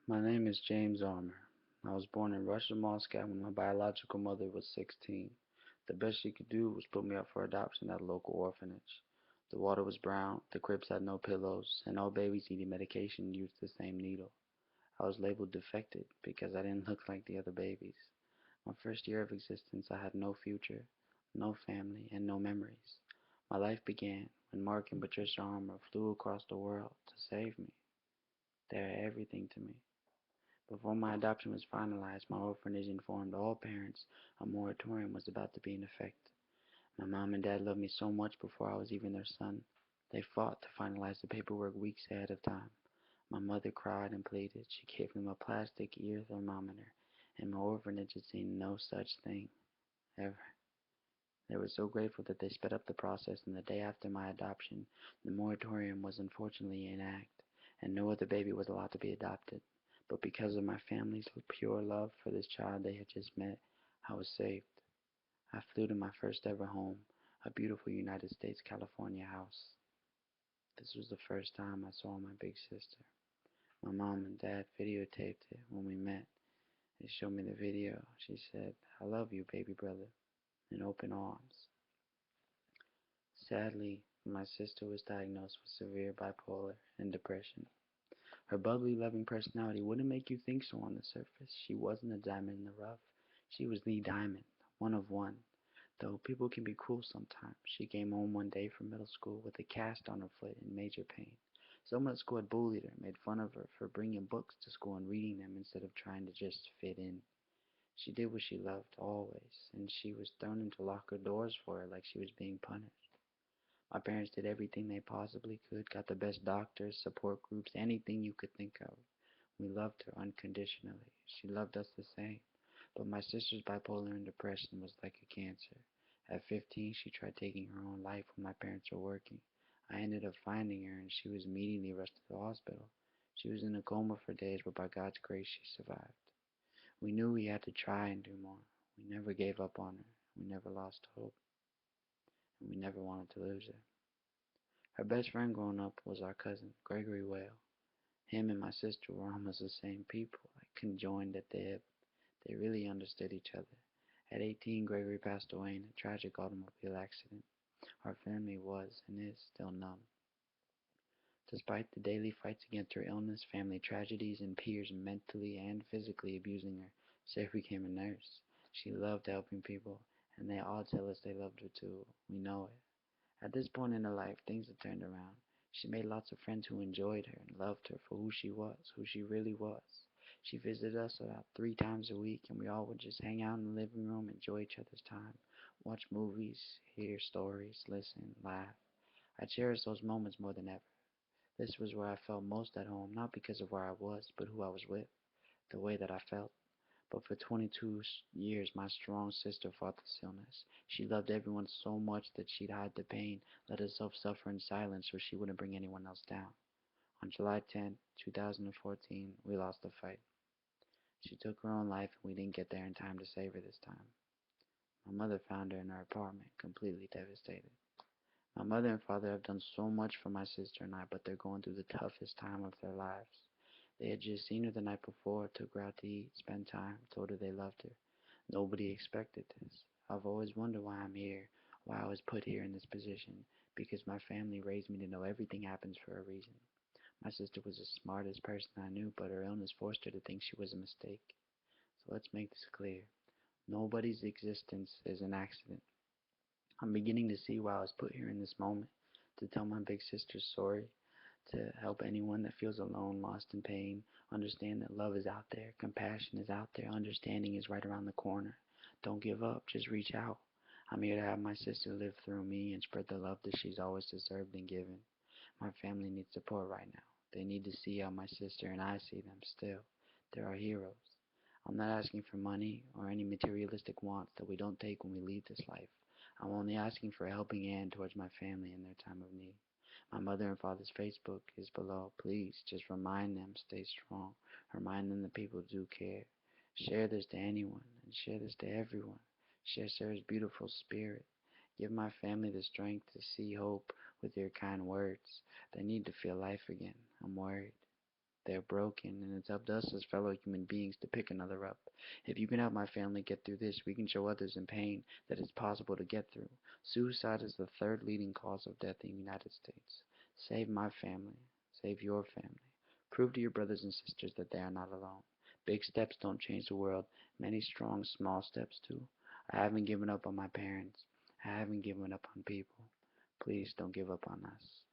My name is James Armour. I was born in Russia, Moscow when my biological mother was 16. The best she could do was put me up for adoption at a local orphanage. The water was brown, the cribs had no pillows, and all babies needing medication used the same needle. I was labeled defected because I didn't look like the other babies. My first year of existence, I had no future, no family, and no memories. My life began when Mark and Patricia Armour flew across the world to save me. They're everything to me. Before my adoption was finalized, my orphanage informed all parents a moratorium was about to be in effect. My mom and dad loved me so much before I was even their son. They fought to finalize the paperwork weeks ahead of time. My mother cried and pleaded. She gave them a plastic ear thermometer, and my orphanage had seen no such thing, ever. They were so grateful that they sped up the process, and the day after my adoption, the moratorium was unfortunately in act, and no other baby was allowed to be adopted. But because of my family's pure love for this child they had just met, I was saved. I flew to my first ever home, a beautiful United States California house. This was the first time I saw my big sister. My mom and dad videotaped it when we met. They showed me the video. She said, "I love you, baby brother," in open arms. Sadly, my sister was diagnosed with severe bipolar and depression. Her bubbly, loving personality wouldn't make you think so on the surface. She wasn't a diamond in the rough. She was the diamond, one of one. Though people can be cruel sometimes, she came home one day from middle school with a cast on her foot in major pain. Someone at school had bullied her, made fun of her for bringing books to school and reading them instead of trying to just fit in. She did what she loved, always, and she was thrown into locker doors for it like she was being punished. My parents did everything they possibly could, got the best doctors, support groups, anything you could think of. We loved her unconditionally. She loved us the same. But my sister's bipolar and depression was like a cancer. At 15, she tried taking her own life when my parents were working. I ended up finding her, and she was immediately rushed to the hospital. She was in a coma for days, but by God's grace, she survived. We knew we had to try and do more. We never gave up on her. We never lost hope, and we never wanted to lose her. Her best friend growing up was our cousin, Gregory Whale. Him and my sister were almost the same people, like conjoined at the hip. They really understood each other. At 18, Gregory passed away in a tragic automobile accident. Our family was and is still numb. Despite the daily fights against her illness, family tragedies, and peers mentally and physically abusing her, Sarah became a nurse. She loved helping people, and they all tell us they loved her too. We know it. At this point in her life, things had turned around. She made lots of friends who enjoyed her and loved her for who she was, who she really was. She visited us about 3 times a week, and we all would just hang out in the living room, enjoy each other's time, watch movies, hear stories, listen, laugh. I cherish those moments more than ever. This was where I felt most at home, not because of where I was, but who I was with, the way that I felt. But for 22 years, my strong sister fought this illness. She loved everyone so much that she'd hide the pain, let herself suffer in silence so she wouldn't bring anyone else down. On July 10th, 2014, we lost the fight. She took her own life, and we didn't get there in time to save her this time. My mother found her in her apartment, completely devastated. My mother and father have done so much for my sister and I, but they're going through the toughest time of their lives. They had just seen her the night before, took her out to eat, spent time, told her they loved her. Nobody expected this. I've always wondered why I'm here, why I was put here in this position, because my family raised me to know everything happens for a reason. My sister was the smartest person I knew, but her illness forced her to think she was a mistake. So let's make this clear. Nobody's existence is an accident. I'm beginning to see why I was put here in this moment, to tell my big sister's story, to help anyone that feels alone, lost in pain, understand that love is out there, compassion is out there, understanding is right around the corner. Don't give up, just reach out. I'm here to have my sister live through me and spread the love that she's always deserved and given. My family needs support right now. They need to see how my sister and I see them still. They're our heroes. I'm not asking for money or any materialistic wants that we don't take when we leave this life. I'm only asking for a helping hand towards my family in their time of need. My mother and father's Facebook is below. Please just remind them, stay strong. Remind them that people do care. Share this to anyone and share this to everyone. Share Sarah's beautiful spirit. Give my family the strength to see hope with your kind words. They need to feel life again. I'm worried. They're broken, and it's up to us as fellow human beings to pick another up. If you can help my family get through this, we can show others in pain that it's possible to get through. Suicide is the third leading cause of death in the United States. Save my family. Save your family. Prove to your brothers and sisters that they are not alone. Big steps don't change the world. Many strong, small steps do. I haven't given up on my parents. I haven't given up on people. Please don't give up on us.